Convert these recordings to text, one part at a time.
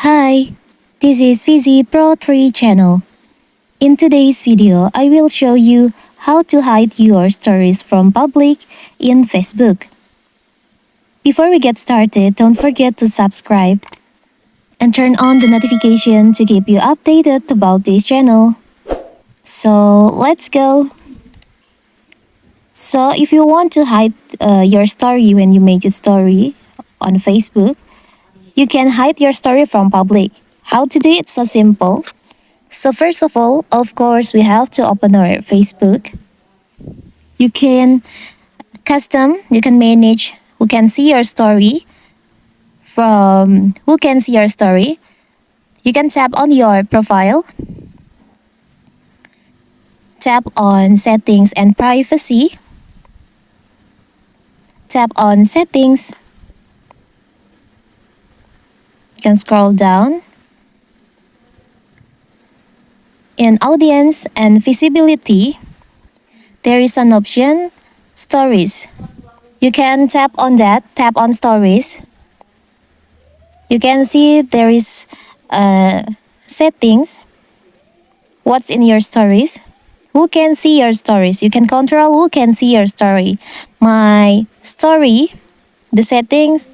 Hi, this is Fizi Pro 3 channel. In today's video, I will show you how to hide your stories from public in Facebook. Before we get started, don't forget to subscribe and turn on the notification to keep you updated about this channel. So let's go. So if you want to hide your story when you make a story on Facebook, you can hide your story from public. How to do it? So simple. So first of all, of course, we have to open our Facebook. You can manage who can see your story. From who can see your story, you can tap on your profile, tap on settings and privacy, tap on settings. You can scroll down. In audience and visibility, there is an option, stories. You can tap on that, tap on stories. You can see there is settings, what's in your stories, who can see your stories. You can control who can see your story. My story, the settings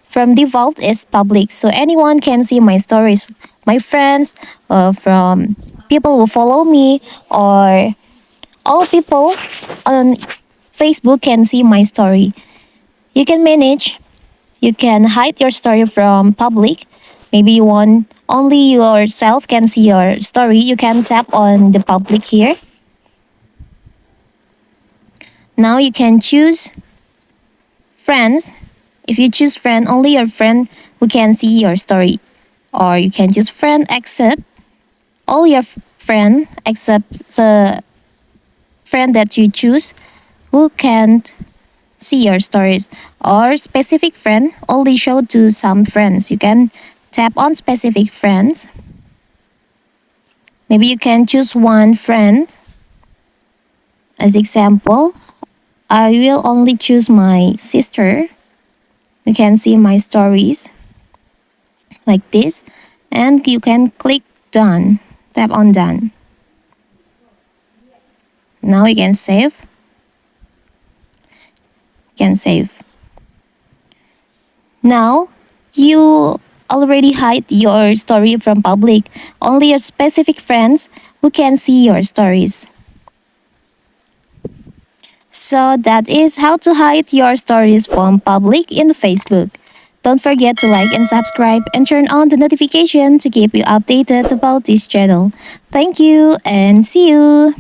from default is public, so anyone can see my stories. My friends, from people who follow me, or all people on Facebook can see my story. You can manage, you can hide your story from public. Maybe you want only yourself can see your story. You can tap on the public here. Now you can choose friends. If you choose friend, only your friend who can see your story. Or you can choose friend except all your friend except the friend that you choose who can't see your stories, or specific friend only show to some friends. You can tap on specific friends. Maybe you can choose one friend. As example, I will only choose my sister. You can see my stories like this, and you can click done. Tap on done. Now you can save. Can save. Now you already hide your story from public. Only your specific friends who can see your stories. So that is how to hide your stories from public in Facebook. Don't forget to like and subscribe and turn on the notification to keep you updated about this channel. Thank you and see you.